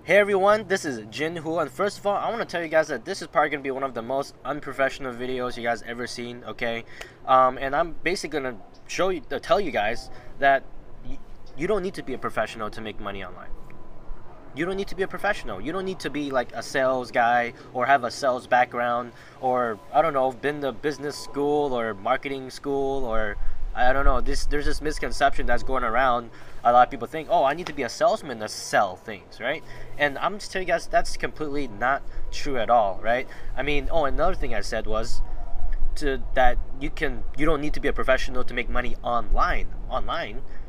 Hey everyone, this is Jinhu, and first of all, I want to tell you guys that this is probably going to be one of the most unprofessional videos you guys ever seen, okay? And I'm basically going to tell you guys that you don't need to be a professional to make money online. You don't need to be a professional. You don't need to be like a sales guy or have a sales background or, I don't know, been to business school or marketing school or I don't know. There's this misconception that's going around. A lot of people think, oh, I need to be a salesman to sell things, right? And I'm just telling you guys that's completely not true at all, right? I mean, oh, another thing I said was that you don't need to be a professional to make money online.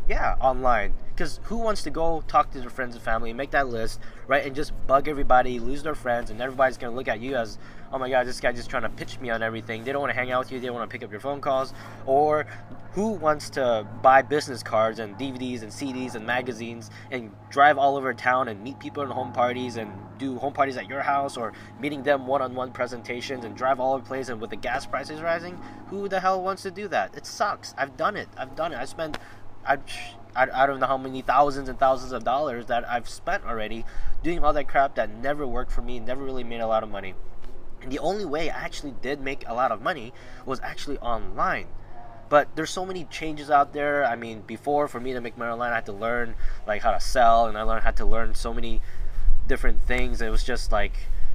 Yeah, online. Because who wants to go talk to their friends and family, make that list, right, and just bug everybody, lose their friends, and everybody's going to look at you as, oh my god, this guy just trying to pitch me on everything. They don't want to hang out with you. They don't want to pick up your phone calls. Or who wants to buy business cards and DVDs and CDs and magazines and drive all over town and meet people in home parties and do home parties at your house or meeting them one-on-one presentations and drive all over the place, and with the gas prices rising, who the hell wants to do that? It sucks. I've done it. I don't know how many thousands and thousands of dollars that I've spent already doing all that crap that never worked for me, never really made a lot of money. And the only way I actually did make a lot of money was actually online. But there's so many changes out there. I mean, before, for me to make money online, I had to learn like how to sell, and I had to learn so many different things. It was just like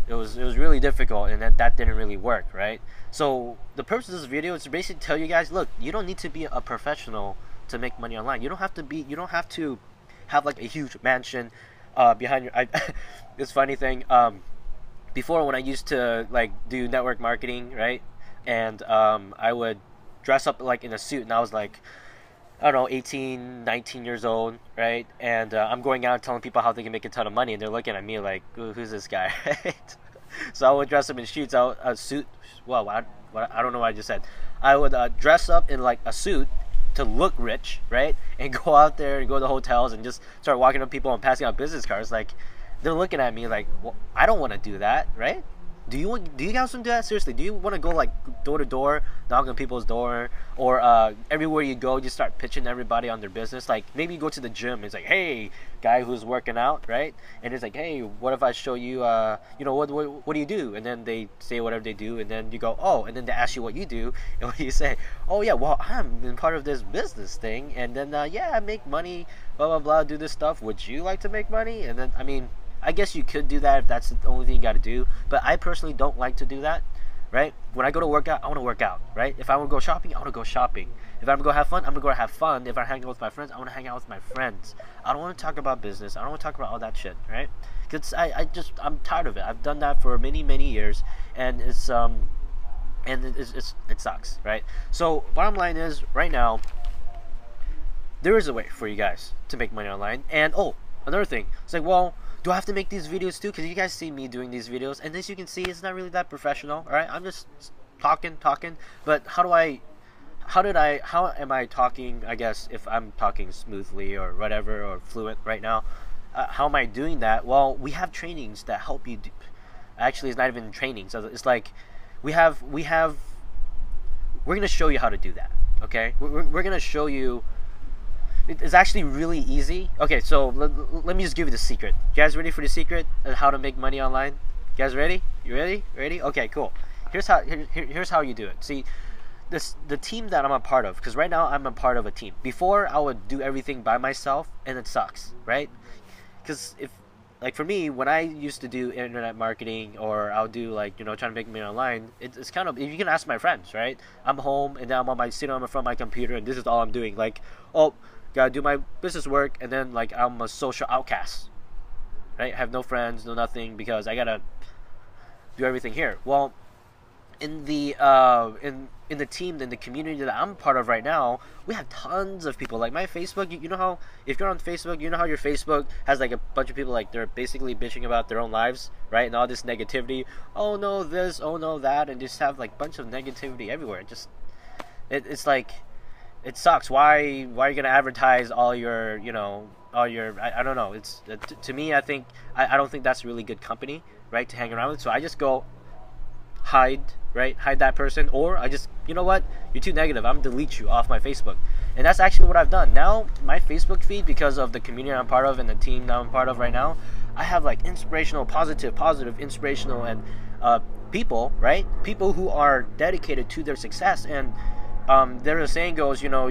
it was really difficult, and that didn't really work, right? So the purpose of this video is to basically tell you guys, look, you don't need to be a professional to make money online. You don't have to have like a huge mansion behind your this funny thing, before, when I used to like do network marketing, right, and I would dress up like in a suit, and I was like, I don't know, 18, 19 years old, right, and I'm going out telling people how they can make a ton of money, and they're looking at me like, who's this guy? Right? So I would dress up in suits, a suit, well, I don't know what I just said. I would dress up in like a suit to look rich, right, and go out there and go to hotels and just start walking up to people and passing out business cards. Like, they're looking at me like, well, I don't want to do that, right? Do you guys want to do that? Seriously, do you want to go like door to door, knock on people's door, or everywhere you go, just start pitching everybody on their business? Like, maybe you go to the gym, it's like, hey, guy who's working out, right? And it's like, hey, what if I show you, what do you do? And then they say whatever they do, and then you go, oh, and then they ask you what you do, and what do you say? Oh yeah, well, I'm part of this business thing, and then yeah, I make money, blah blah blah, do this stuff. Would you like to make money? And then, I mean, I guess you could do that if that's the only thing you got to do, but I personally don't like to do that, right? When I go to work out, I want to work out, right? If I want to go shopping, I want to go shopping. If I'm going to go have fun, I'm going to go have fun. If I hang out with my friends, I want to hang out with my friends. I don't want to talk about business. I don't want to talk about all that shit, right? Because I'm tired of it. I've done that for many years, and it sucks, right? So bottom line is, right now, there is a way for you guys to make money online. And oh, another thing, it's like, well, do I have to make these videos too? Because you guys see me doing these videos, and as you can see, it's not really that professional. All right, I'm just talking. But how am I talking? I guess if I'm talking smoothly or whatever, or fluent right now, how am I doing that? Well, we have trainings that help you do. Actually, it's not even training. So it's like we're gonna show you how to do that. Okay, we're gonna show you. It's actually really easy. Okay, so let me just give you the secret. You guys ready for the secret of how to make money online? You guys ready? You ready? Ready? Okay, cool. Here's how you do it. See, the team that I'm a part of, because right now I'm a part of a team. Before, I would do everything by myself, and it sucks, right? Because like for me, when I used to do internet marketing, or I'll do like, trying to make money online, it's kind of, you can ask my friends, right? I'm home, and then I'm sitting in front of my computer, and this is all I'm doing. Like, oh, gotta do my business work, and then like I'm a social outcast, right? I have no friends, no nothing, because I gotta do everything here. Well, in the team, in the community that I'm part of right now, we have tons of people. Like my Facebook, you know how, if you're on Facebook, you know how your Facebook has like a bunch of people, like they're basically bitching about their own lives, right? And all this negativity, oh no this, oh no that, and just have like a bunch of negativity everywhere. It's like, it sucks. Why are you gonna advertise all your, I don't know. It's to me, I don't think that's really good company, right, to hang around with. So I just go hide that person, or I just, you know what, you're too negative, I'm gonna delete you off my Facebook. And that's actually what I've done. Now my Facebook feed, because of the community I'm part of and the team that I'm part of right now, I have like inspirational, positive, inspirational, and people, right? People who are dedicated to their success. And there's a saying goes, you know,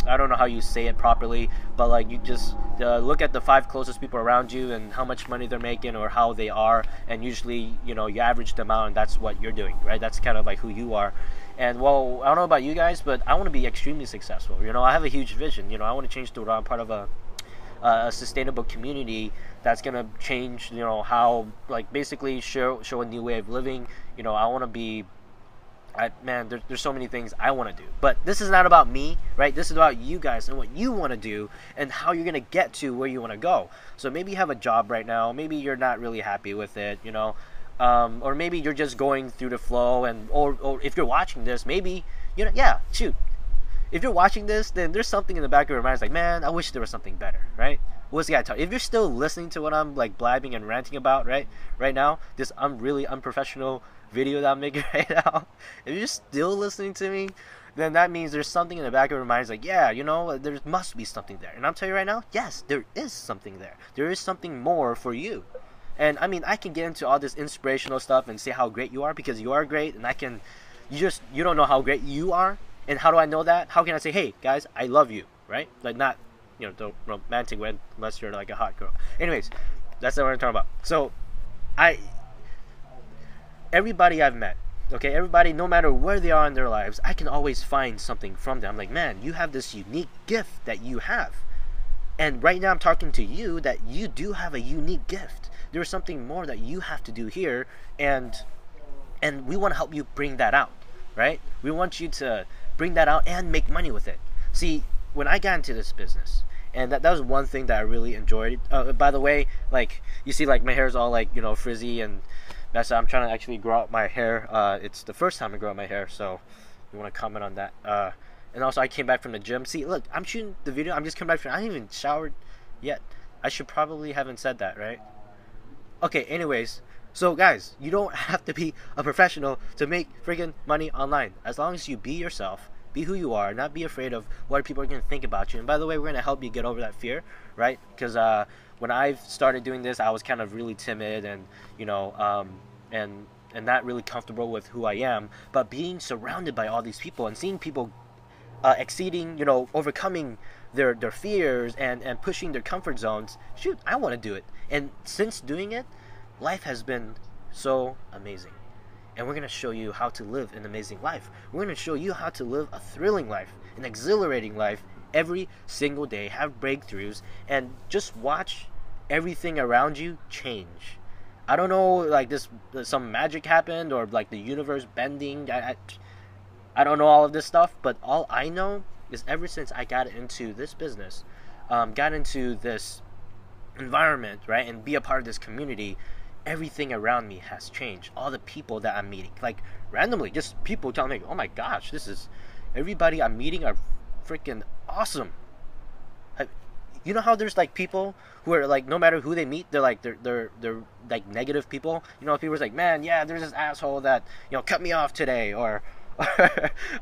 I don't know how you say it properly, but like you just look at the 5 closest people around you and how much money they're making or how they are, and usually, you know, you average them out, and that's what you're doing, right? That's kind of like who you are. And well, I don't know about you guys, but I want to be extremely successful. You know, I have a huge vision. You know, I want to change the world. I'm part of a sustainable community that's gonna change, you know, how, like, basically show a new way of living. You know, I want to be, man, there's so many things I want to do, but this is not about me, right? This is about you guys and what you want to do and how you're gonna get to where you want to go. So maybe you have a job right now, maybe you're not really happy with it, you know, or maybe you're just going through the flow, and or if you're watching this, maybe, you know, yeah, shoot, if you're watching this, then there's something in the back of your mind. It's like, man, I wish there was something better, right? What's the guy tell you? If you're still listening to what I'm like blabbing and ranting about, right now, this really unprofessional video that I'm making right now, if you're still listening to me, then that means there's something in the back of your mind. It's like, yeah, you know, there must be something there. And I'm telling you right now, yes, there is something there. There is something more for you. And I mean, I can get into all this inspirational stuff and say how great you are, because you are great, and you don't know how great you are. And how do I know that? How can I say, hey guys, I love you, right? Like, not, you know, the romantic way, unless you're like a hot girl. Anyways, that's not what I'm talking about. So everybody I've met, okay, everybody, no matter where they are in their lives, I can always find something from them. I'm like, man, you have this unique gift that you have. And right now I'm talking to you that you do have a unique gift. There's something more that you have to do here, and we want to help you bring that out, right? We want you to bring that out and make money with it. See, when I got into this business, and that was one thing that I really enjoyed. By the way, like, you see, like, my hair is all, like, you know, frizzy, and that's, I'm trying to actually grow out my hair. It's the first time I grow out my hair, so you want to comment on that. And also, I came back from the gym. See, look, I'm shooting the video. I'm just coming back from, I haven't even showered yet. I should probably haven't said that, right? Okay, anyways, so guys, you don't have to be a professional to make friggin' money online. As long as you be yourself, be who you are, not be afraid of what people are going to think about you. And by the way, we're going to help you get over that fear, right? Because when I started doing this, I was kind of really timid and, you know, and not really comfortable with who I am. But being surrounded by all these people and seeing people exceeding, you know, overcoming their fears and pushing their comfort zones, shoot, I want to do it. And since doing it, life has been so amazing. And we're going to show you how to live an amazing life. We're going to show you how to live a thrilling life, an exhilarating life every single day, have breakthroughs, and just watch everything around you change. I don't know, like, some magic happened, or like the universe bending. I don't know all of this stuff, but all I know is ever since I got into this business, got into this environment, right, and be a part of this community, everything around me has changed. All the people that I'm meeting, like, randomly, just people telling me, oh my gosh, everybody I'm meeting are freaking awesome. You know how there's like people who are like, no matter who they meet, they're like like negative people. You know, people are like, man, yeah, there's this asshole that, you know, cut me off today, or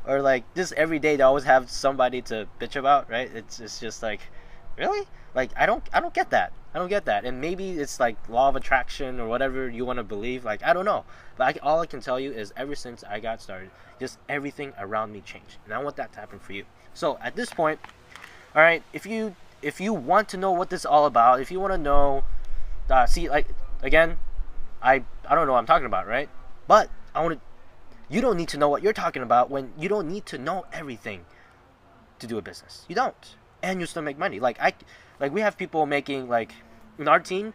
or like, just every day they always have somebody to bitch about, right? It's just like, really? Like, I don't get that. I don't get that. And maybe it's like law of attraction or whatever you want to believe. Like, I don't know. But all I can tell you is ever since I got started, just everything around me changed. And I want that to happen for you. So at this point, all right, if you want to know what this is all about, if you want to know, see, like, again, I don't know what I'm talking about, right? But you don't need to know what you're talking about when you don't need to know everything to do a business. You don't. And you still make money. Like, we have people making, like, in our team,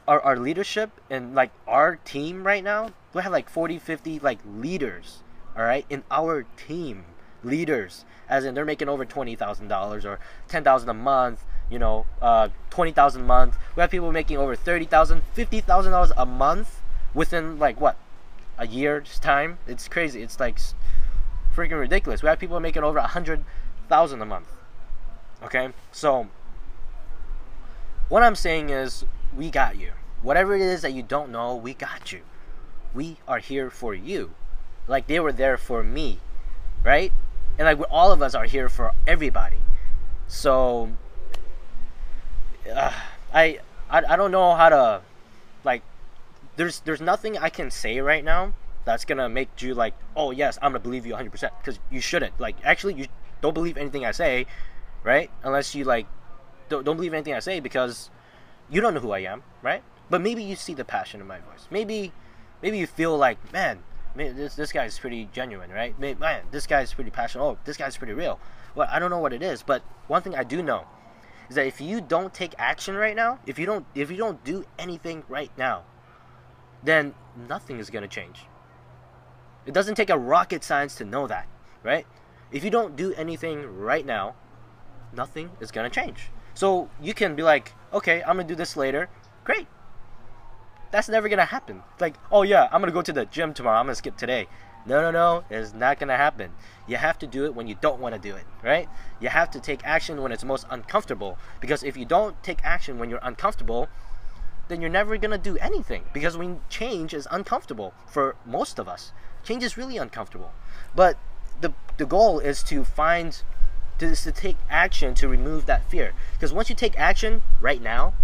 our leadership, and like our team right now, we have like 40, 50 like leaders, all right, in our team. Leaders, as in they're making over $20,000 or $10,000 a month, you know, $20,000 a month. We have people making over $30,000, $50,000 a month within, like, what, a year's time. It's crazy. It's like freaking ridiculous. We have people making over $100,000 a month. Okay, so what I'm saying is, we got you. Whatever it is that you don't know, we got you. We are here for you, like they were there for me, right? And like, all of us are here for everybody. So I I don't know how to, like, there's nothing I can say right now that's gonna make you like, oh yes, I'm gonna believe you 100%, because you shouldn't. Like, actually, you don't believe anything I say, right? Unless you like don't believe anything I say, because you don't know who I am, right? But maybe you see the passion in my voice. Maybe you feel like, man, this guy's pretty genuine, right? Man, this guy's pretty passionate. Oh, this guy's pretty real. Well, I don't know what it is, but one thing I do know is that if you don't take action right now, if you don't do anything right now, then nothing is gonna change. It doesn't take a rocket science to know that, right? If you don't do anything right now, nothing is gonna change. So you can be like, okay, I'm gonna do this later. Great. That's never gonna happen. Like, oh yeah, I'm gonna go to the gym tomorrow, I'm gonna skip today. No, it's not gonna happen. You have to do it when you don't want to do it, right? You have to take action when it's most uncomfortable, because if you don't take action when you're uncomfortable, then you're never gonna do anything, because when change is uncomfortable for most of us. Change is really uncomfortable. But the goal is to take action to remove that fear. Because once you take action right now,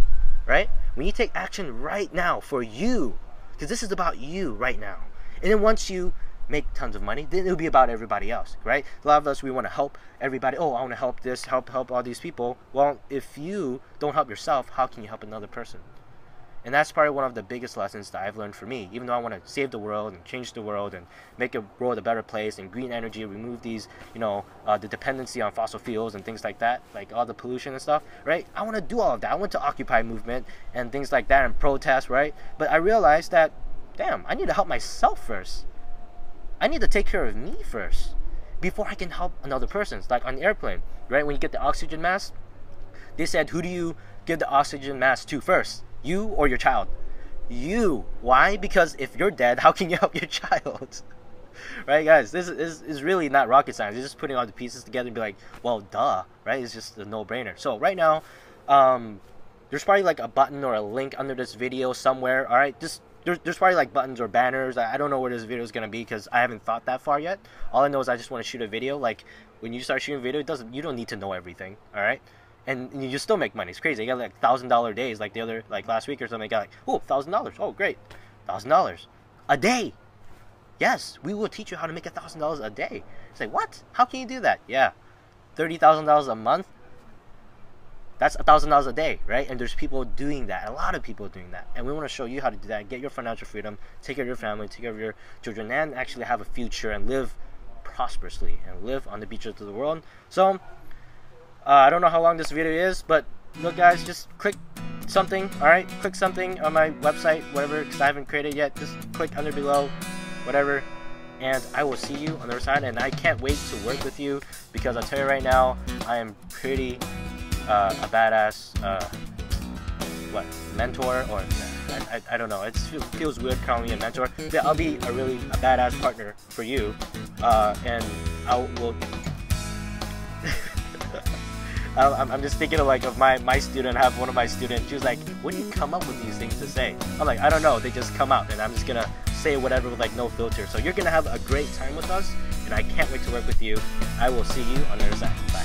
right? When you take action right now for you, because this is about you right now, and then once you make tons of money, then it'll be about everybody else, right? A lot of us, we want to help everybody. Oh, I want to help this, help all these people. Well, if you don't help yourself, how can you help another person? And that's probably one of the biggest lessons that I've learned for me. Even though I want to save the world and change the world and make the world a better place, and green energy, remove these, the dependency on fossil fuels and things like that, like all the pollution and stuff, right? I want to do all of that. I want to Occupy movement and things like that and protest, right? But I realized that, damn, I need to help myself first. I need to take care of me first before I can help another person. It's like on the airplane, right? When you get the oxygen mask, they said, who do you give the oxygen mask to first? You or your child? You. Why? Because if you're dead, how can you help your child? Right, guys? This is really not rocket science. You're just putting all the pieces together and be like, well, duh, right? It's just a no-brainer. So right now, there's probably like a button or a link under this video somewhere. All right, there's probably like buttons or banners. I don't know where this video is gonna be, because I haven't thought that far yet. All I know is I just want to shoot a video. Like, when you start shooting a video, you don't need to know everything. All right. And you still make money. It's crazy. You got like $1,000 days, like last week or something. You got like, oh, $1,000. Oh, great, $1,000 a day. Yes, we will teach you how to make $1,000 a day. It's like, what? How can you do that? Yeah, $30,000 a month. That's $1,000 a day, right? And there's people doing that. A lot of people doing that. And we want to show you how to do that. Get your financial freedom. Take care of your family. Take care of your children, and actually have a future and live prosperously and live on the beaches of the world. So. I don't know how long this video is, but look, guys, just click something, alright? Click something on my website, whatever, because I haven't created yet. Just click under below, whatever, and I will see you on the other side. And I can't wait to work with you, because I'll tell you right now, I am pretty a badass, mentor, or I don't know. It feels weird calling me a mentor. But I'll be a badass partner for you, and I will. I'm just thinking of my student. I have one of my students. She was like, "When do you come up with these things to say?" I'm like, "I don't know. They just come out, and I'm just gonna say whatever with like no filter." So you're gonna have a great time with us, and I can't wait to work with you. I will see you on the other side. Bye.